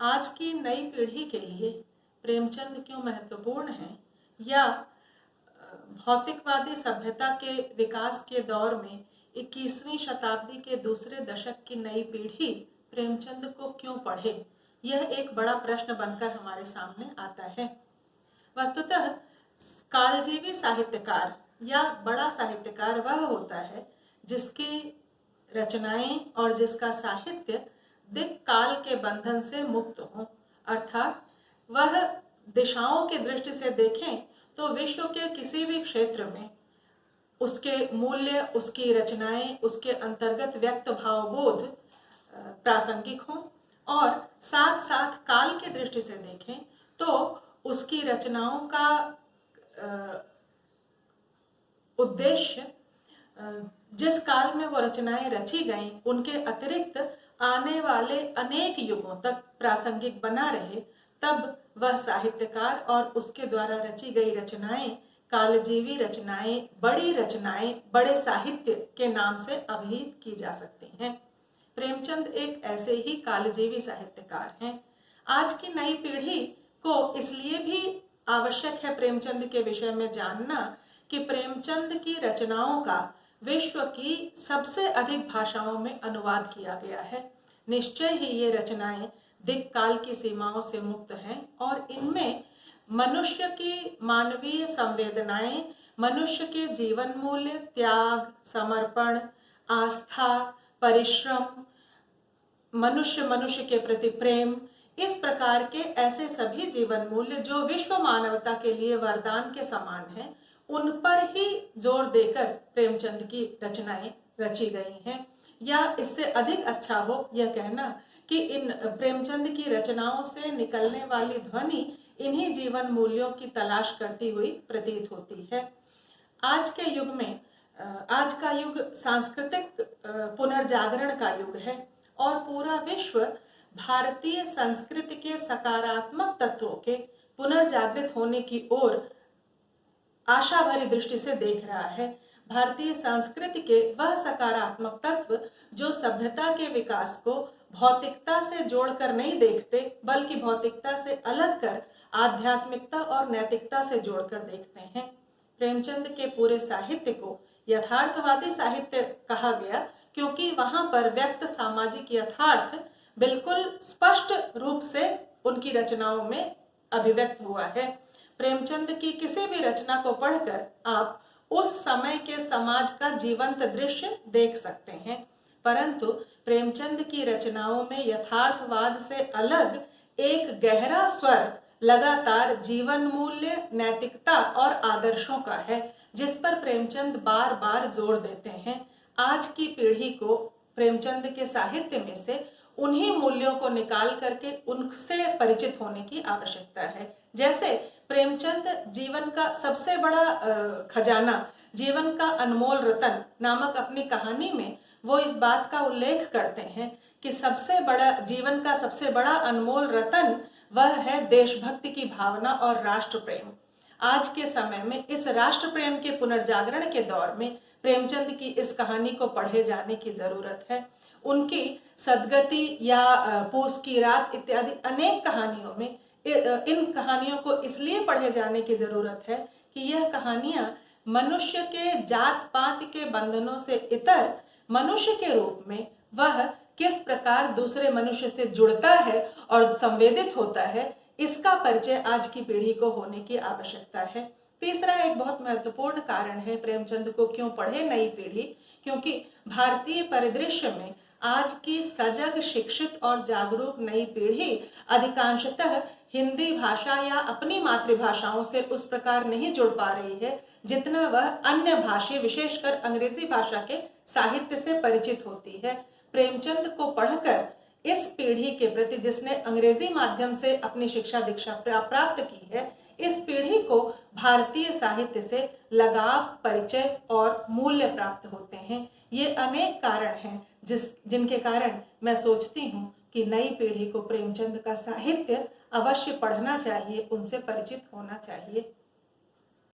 आज की नई पीढ़ी के लिए प्रेमचंद क्यों महत्वपूर्ण हैं, या भौतिकवादी सभ्यता के विकास के दौर में 21वीं शताब्दी के दूसरे दशक की नई पीढ़ी प्रेमचंद को क्यों पढ़े, यह एक बड़ा प्रश्न बनकर हमारे सामने आता है। वस्तुतः कालजीवी साहित्यकार या बड़ा साहित्यकार वह होता है जिसकी रचनाएं और जिसका साहित्य दिक् काल के बंधन से मुक्त हो, अर्थात वह दिशाओं की दृष्टि से देखें तो विश्व के किसी भी क्षेत्र में उसके मूल्य, उसकी रचनाएं, उसके अंतर्गत व्यक्त भावबोध प्रासंगिक हों, और साथ साथ काल की दृष्टि से देखें तो उसकी रचनाओं का उद्देश्य जिस काल में वो रचनाएं रची गईं उनके अतिरिक्त आने वाले अनेक युगों तक प्रासंगिक बना रहे, तब वह साहित्यकार और उसके द्वारा रची गई रचनाएं कालजीवी रचनाएं, बड़ी रचनाएं, बड़े साहित्य के नाम से अभिहित की जा सकती हैं। प्रेमचंद एक ऐसे ही कालजीवी साहित्यकार हैं। आज की नई पीढ़ी को इसलिए भी आवश्यक है प्रेमचंद के विषय में जानना कि प्रेमचंद की रचनाओं का विश्व की सबसे अधिक भाषाओं में अनुवाद किया गया है। निश्चय ही ये रचनाएं दिक् काल की सीमाओं से मुक्त हैं और इनमें मनुष्य की मानवीय संवेदनाएं, मनुष्य के जीवन मूल्य, त्याग, समर्पण, आस्था, परिश्रम, मनुष्य के प्रति प्रेम, इस प्रकार के ऐसे सभी जीवन मूल्य जो विश्व मानवता के लिए वरदान के समान हैं, उन पर ही जोर देकर प्रेमचंद की रचनाएं रची गई हैं। या इससे अधिक अच्छा हो यह कहना कि इन प्रेमचंद की रचनाओं से निकलने वाली ध्वनि इन्हीं जीवन मूल्यों की तलाश करती हुई प्रतीत होती है। आज के युग में आज का युग सांस्कृतिक पुनर्जागरण का युग है और पूरा विश्व भारतीय संस्कृति के सकारात्मक तत्वों के पुनर्जागृत होने की ओर आशा भरी दृष्टि से देख रहा है। भारतीय संस्कृति के वह सकारात्मक तत्व जो सभ्यता के विकास को भौतिकता से जोड़कर नहीं देखते, बल्कि भौतिकता से अलग कर आध्यात्मिकता और नैतिकता से जोड़कर देखते हैं। प्रेमचंद के पूरे साहित्य को यथार्थवादी साहित्य कहा गया क्योंकि वहां पर व्यक्त सामाजिक यथार्थ बिल्कुल स्पष्ट रूप से उनकी रचनाओं में अभिव्यक्त हुआ है। प्रेमचंद की किसी भी रचना को पढ़कर आप उस समय के समाज का जीवंत दृश्य देख सकते हैं, परंतु प्रेमचंद की रचनाओं में यथार्थवाद से अलग एक गहरा स्वर लगातार जीवन मूल्य, नैतिकता और आदर्शों का है, जिस पर प्रेमचंद बार बार जोर देते हैं। आज की पीढ़ी को प्रेमचंद के साहित्य में से उन्हीं मूल्यों को निकाल करके उनसे परिचित होने की आवश्यकता है। जैसे प्रेमचंद जीवन का सबसे बड़ा खजाना, जीवन का अनमोल रतन नामक अपनी कहानी में वो इस बात का उल्लेख करते हैं कि सबसे बड़ा जीवन का सबसे बड़ा अनमोल रतन वह है देशभक्ति की भावना और राष्ट्र प्रेम। आज के समय में इस राष्ट्र प्रेम के पुनर्जागरण के दौर में प्रेमचंद की इस कहानी को पढ़े जाने की जरूरत है। उनकी सदगति या पूस की रात इत्यादि अनेक कहानियों में इन कहानियों को इसलिए पढ़े जाने की जरूरत है कि यह कहानियां मनुष्य के जात पात के बंधनों से इतर मनुष्य के रूप में वह किस प्रकार दूसरे मनुष्य से जुड़ता है और संवेदित होता है, इसका परिचय आज की पीढ़ी को होने की आवश्यकता है। तीसरा एक बहुत महत्वपूर्ण कारण है प्रेमचंद को क्यों पढ़े नई पीढ़ी, क्योंकि भारतीय परिदृश्य में आज की सजग, शिक्षित और जागरूक नई पीढ़ी अधिकांशतः हिंदी भाषा या अपनी मातृभाषाओं से उस प्रकार नहीं जुड़ पा रही है जितना वह अन्य भाषी, विशेषकर अंग्रेजी भाषा के साहित्य से परिचित होती है। प्रेमचंद को पढ़कर इस पीढ़ी के प्रति जिसने अंग्रेजी माध्यम से अपनी शिक्षा दीक्षा प्राप्त की है, इस पीढ़ी को भारतीय साहित्य से लगाव, परिचय और मूल्य प्राप्त होते हैं। ये अनेक कारण हैं जिनके कारण मैं सोचती हूँ कि नई पीढ़ी को प्रेमचंद का साहित्य अवश्य पढ़ना चाहिए, उनसे परिचित होना चाहिए।